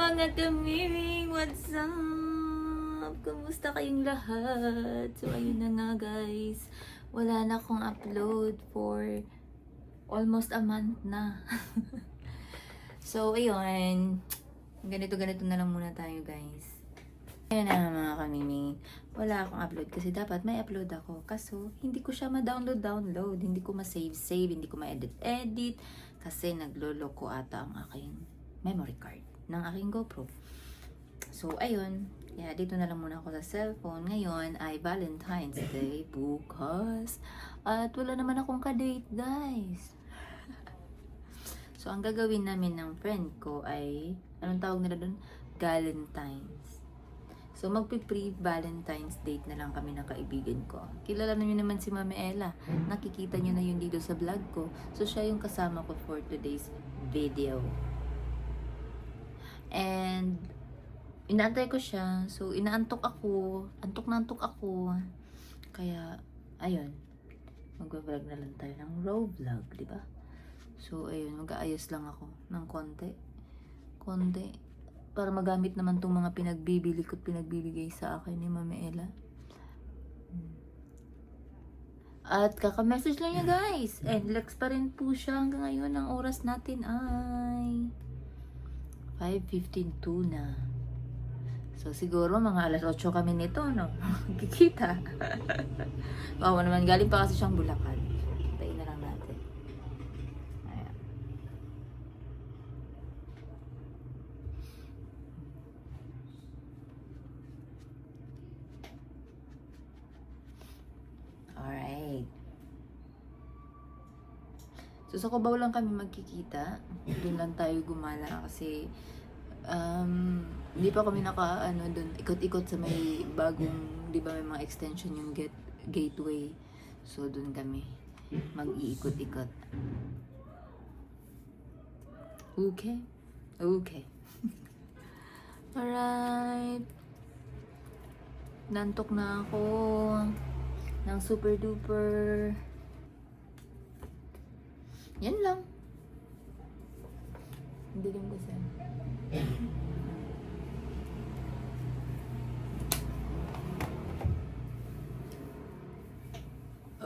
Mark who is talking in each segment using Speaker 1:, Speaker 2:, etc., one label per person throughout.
Speaker 1: mga kamiming! What's up? Kumusta kayong lahat? So, ayun na nga guys. Wala na akong upload for almost a month na. So, ayun. Ganito-ganito na lang muna tayo guys. Ayun na mga kamiming. Wala akong upload kasi dapat may upload ako. Kaso, hindi ko siya ma-download. Hindi ko ma-save, hindi ko ma-edit. Kasi nagloloko ata ang aking memory card ng aking GoPro. So, ayun. Dito na lang muna ako sa cellphone. Ngayon ay Valentine's Day bukas. At wala naman akong ka-date, guys. So, ang gagawin namin ng friend ko ay, anong tawag nila doon? Galentine's. So, magpi-pre-Valentine's date na lang kami ng kaibigan ko. Kilala na nyo naman si Mami Ella. Nakikita nyo na yun dito sa vlog ko. So, siya yung kasama ko for today's video. And, inaantay ko siya. So, inaantok ako. Antok na antok ako. Kaya, ayun. Mag-vlog na lang tayo ng raw vlog, di ba? So, ayun. Mag-aayos lang ako ng konti. Para magamit naman tong mga pinagbibili ko at pinagbibigay sa akin ni Mami Ella. At kaka-message lang niya guys. And lex pa rin po siya hanggang ngayon. Ang oras natin ay 5:52 na. So siguro mga alas 8 kami nito, no? Kikita. Wow, naman galing pa kasi siyang Bulacan. Tayo na lang natin. Ayan. Alright. So sa Cubao lang kami magkikita. Doon lang tayo gumala kasi hindi pa kami doon ikot-ikot sa may bagong, di ba may mga extension yung gateway. So doon kami mag-iikot-ikot. Okay. Alright. Nantok na ako ng super duper. Yan lang. Hindi lang kasi.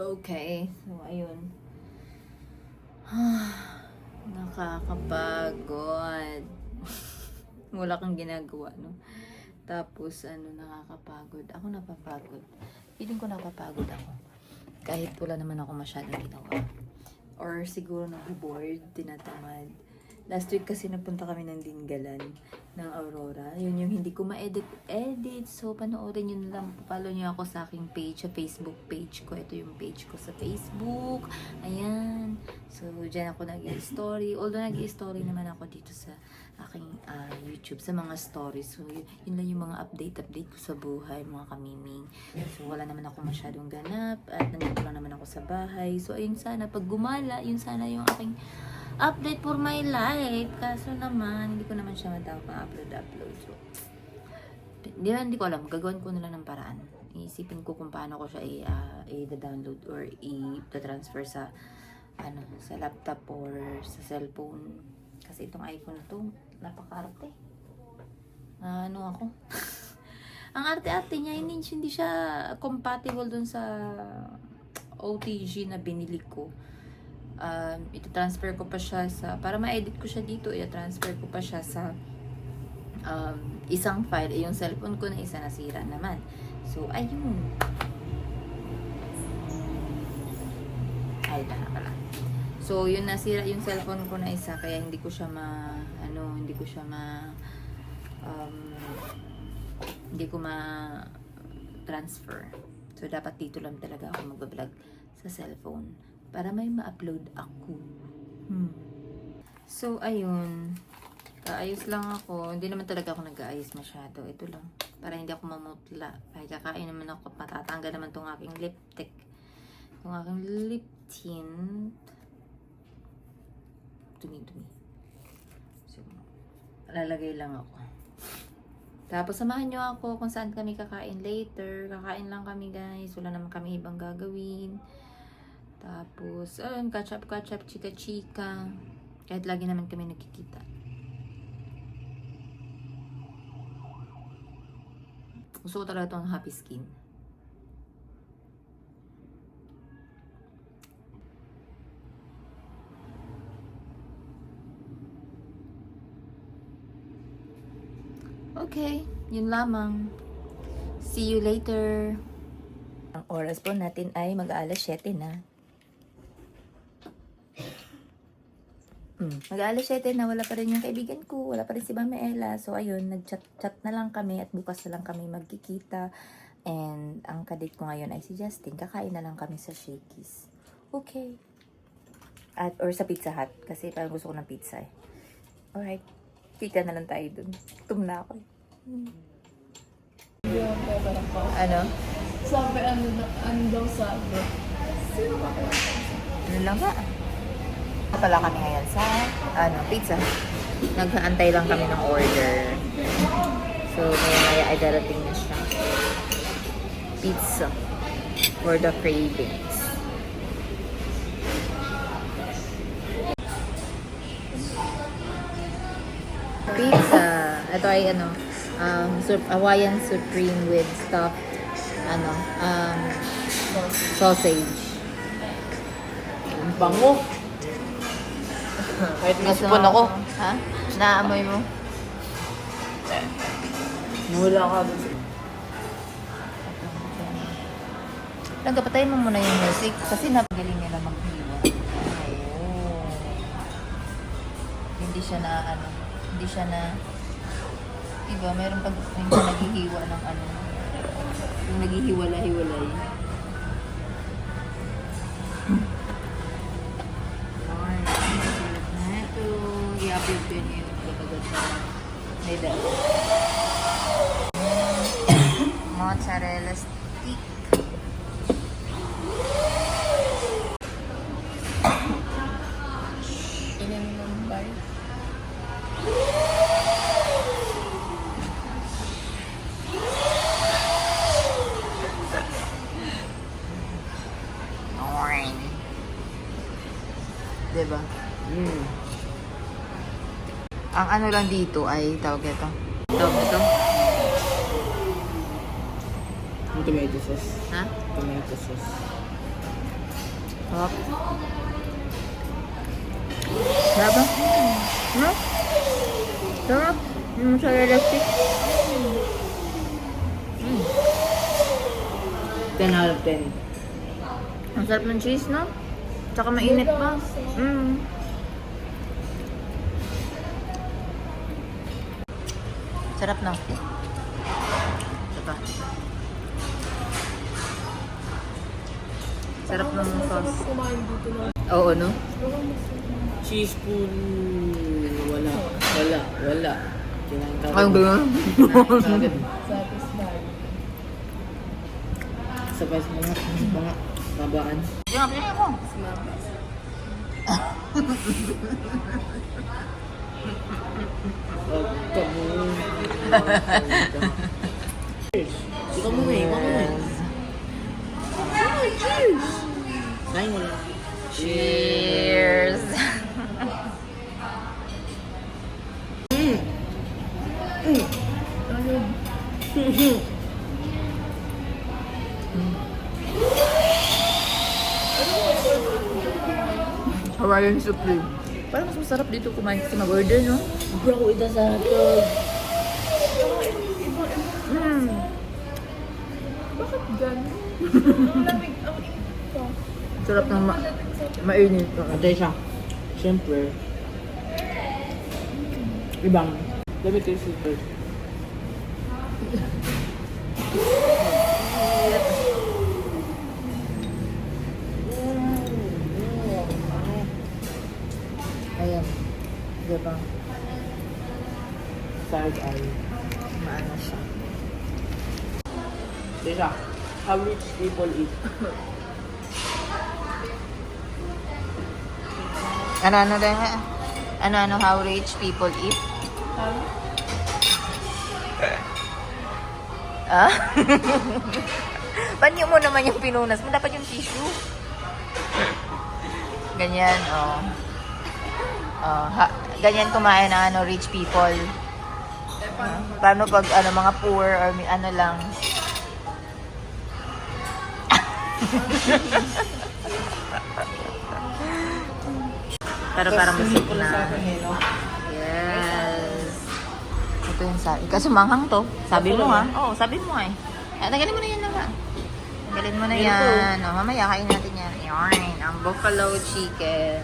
Speaker 1: Okay. So, ayun. Nakakapagod. Wala kang ginagawa, no? Tapos, nakakapagod. Ako napapagod. Feeling ko napapagod ako. Kahit wala naman ako masyadong ginawa. Or siguro bored, tinatamad. Last week kasi napunta kami ng Dingalan ng Aurora. Yun yung hindi ko ma-edit. So, panoorin nyo na lang. Follow nyo ako sa aking page, sa Facebook page ko. Ito yung page ko sa Facebook. Ayan. So, dyan ako nag-i-story. Although nag-i-story naman ako dito sa aking YouTube, sa mga stories. So, yun lang yung mga update ko sa buhay, mga kamiming. So, wala naman ako masyadong ganap. At nandito lang naman ako sa bahay. So, ayun sana. Pag gumala, yun sana yung aking update for my life. Kaso naman, hindi ko naman siya upload. So, hindi ko alam. Gagawin ko na lang ng paraan. Iisipin ko kung paano ko siya i-download or i-transfer sa sa laptop or sa cellphone. Kasi itong iPhone na to, napaka-arte. Ako. Ang arte-arte niya, hindi siya compatible dun sa OTG na binili ko. Ito-transfer ko pa siya para ma-edit ko siya dito, i-transfer ko pa siya sa isang file. Yung cellphone ko na isa nasira naman. So, ayun. Ay, tama pala. So, yun nasira yung cellphone ko na isa, kaya hindi ko siya transfer. So, dapat dito lang talaga ako mag-vlog sa cellphone para may ma-upload ako. So, ayun. Kaayos lang ako. Hindi naman talaga ako nag-aayos masyado. Ito lang. Para hindi ako mamutla. Kahit kakain naman ako, matatanggal naman tong aking lipstick. Itong aking lip tint. Dumi-dumi. So, lalagay lang ako. Tapos, samahan nyo ako kung saan kami kakain later. Kakain lang kami, guys. Wala naman kami ibang gagawin. Tapos, catch up, chika-chika. Kahit lagi naman kami nakikita. Gusto ko talaga itong Happy Skin. Okay, yun lamang. See you later. Ang oras po natin ay mag-aalas 7 na. Mag-aalas 7 na, wala pa rin yung kaibigan ko, wala pa rin si Mama Ella. So ayun, nag-chat na lang kami at bukas na lang kami magkikita. And ang kadate ko ngayon ay si Justin. Kakain na lang kami sa Shakey's. Okay. Or sa Pizza Hut. Kasi parang gusto ko ng pizza eh. Alright. Kita na lang tayo dun. Gutom na ako eh. Ano?
Speaker 2: Sabi, ano daw sabi? Sino ba kaya?
Speaker 1: Ano lang ba? Pala kami ngayon sa pizza. Nag-aantay lang kami ng order. So, maya ay darating na siya. Pizza for the cravings. Pizza. Ito ay Hawaiian Supreme with stuffed sausage.
Speaker 2: Ang bango. Kahit may spoon ako.
Speaker 1: Ha? Naamoy mo?
Speaker 2: Mula ka.
Speaker 1: Lang, kapatayin mo muna yung music kasi napagaling nila maghiwa. Oh. Hindi siya na diba, mayroon pag minsan naghihiwa ng yung naghihiwala-hiwalay. Ito, i-upload ko yun yung pagkagad sa medal. Mozzarella stick.
Speaker 2: Ilan ng bay?
Speaker 1: Diba? Ang ano lang dito ay tawag ito.
Speaker 2: Yung tomato sauce.
Speaker 1: Ha?
Speaker 2: Tomato sauce.
Speaker 1: Hop. Sarap ba? No? Sarap. Yung mozzarella stick.
Speaker 2: 10 out of 10.
Speaker 1: Ang sarap ng cheese, no? Tsaka mainit pa. Sarap na. Ito pa. Sarap ng sauce.
Speaker 2: Kumain dito na.
Speaker 1: Oo, no?
Speaker 2: Cheese spoon. Wala. Kailangan ka.
Speaker 1: Ang ganyan.
Speaker 2: Satisfied. Sabay sa mga babaan.
Speaker 1: Yung apin ako.
Speaker 2: Cheers! Ikaw muna eh, ikaw muna eh. Cheers! Kain mo lang.
Speaker 1: Cheers! Hawaiian Supreme. Parang mas masarap dito kumain kasi mag-order, no?
Speaker 2: Bro, ito sa akin.
Speaker 3: Bakit gano'n? Lamig ang ito.
Speaker 1: Sarap ng mainit.
Speaker 2: Ate siya. Siyempre. Ibang. Let me taste it first.
Speaker 1: Ayan. Diba?
Speaker 2: Side eye.
Speaker 1: Maano siya.
Speaker 2: Ate siya. How rich people eat.
Speaker 1: Ano din? Ano how rich people eat? Ah? Panyo mo naman yung pinunas mo. Dapat yung tissue. Ganyan, oh. Ganyan kumain ng rich people. Paano pag ano, mga poor or may ano lang. Pero parang masip na. Yes. Ito yung sabi. Kasi manghang to. Sabi mo ha. Oo, sabi mo eh. Tagalin mo na yan naman. Tagalin mo na yan. O, mamaya kain natin yan. Yarn. Ang buffalo chicken.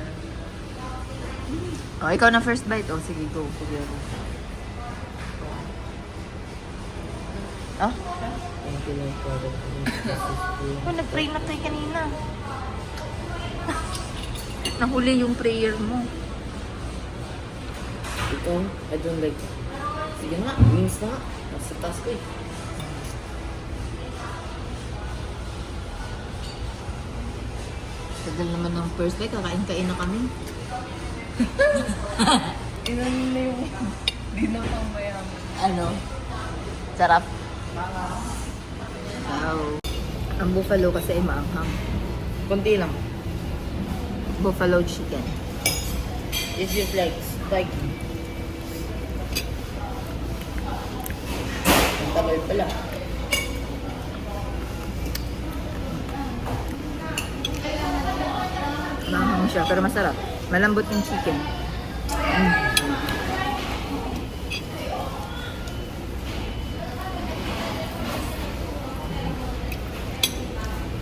Speaker 1: O, ikaw na first bite. O, sige, go. Sige, go. Oh? Oh, nag-pray na tayo kanina. Nahuli yung prayer mo.
Speaker 4: Ito, I don't like. Sige nga, wings na nga. Nasa taas ko eh.
Speaker 1: Tagal naman ng first bite. Kakain-kain na kami.
Speaker 2: Inan na yung di na pang mayaman.
Speaker 1: Ano? Sarap. Wow. Ang buffalo kasi ay maanghang.
Speaker 4: Konti lang.
Speaker 1: Buffalo chicken.
Speaker 4: It's just like spiky. Ang tagal pala.
Speaker 1: Maanghang siya, pero masarap. Malambot yung chicken.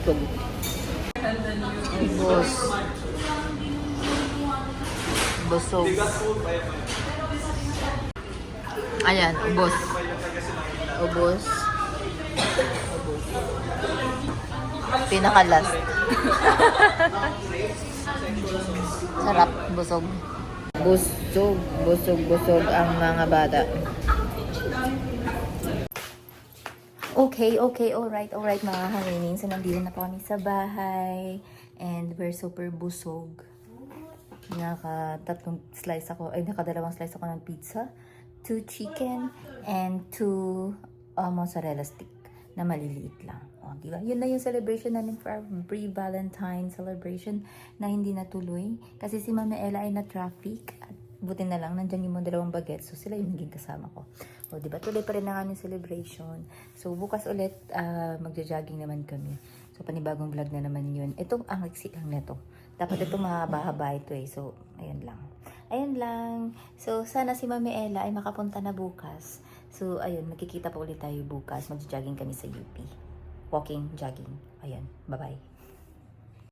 Speaker 1: Tug. Ubos. Busog. Ayan, ubos. Ubos. Pinaka-last. Sarap, busog. Busog, busog, busog ang mga bata. Okay, alright mga hanginin. So, nandito na po kami sa bahay. And we're super busog. Nakadalawang slice ako ng pizza. 2 chicken and 2 mozzarella stick na maliliit lang. O, diba? Yun na yung celebration namin for our pre-Valentine celebration na hindi natuloy. Kasi si Mama Ella ay na-traffic. At buti na lang, nandyan yung mga 2 bagets. So, sila yung naging kasama ko. O, diba? Tuloy pa rin ang aming celebration. So, bukas ulit, magja-jogging naman kami. So, panibagong vlog na naman yun. Ito, ang iksi lang neto. Dapat ito mahaba-haba ito eh. So, ayun lang. Ayun lang. So, sana si Mami Ella ay makapunta na bukas. So, ayun, magkikita pa ulit tayo bukas. Magja-jogging kami sa UP. Walking, jogging. Ayun, bye-bye.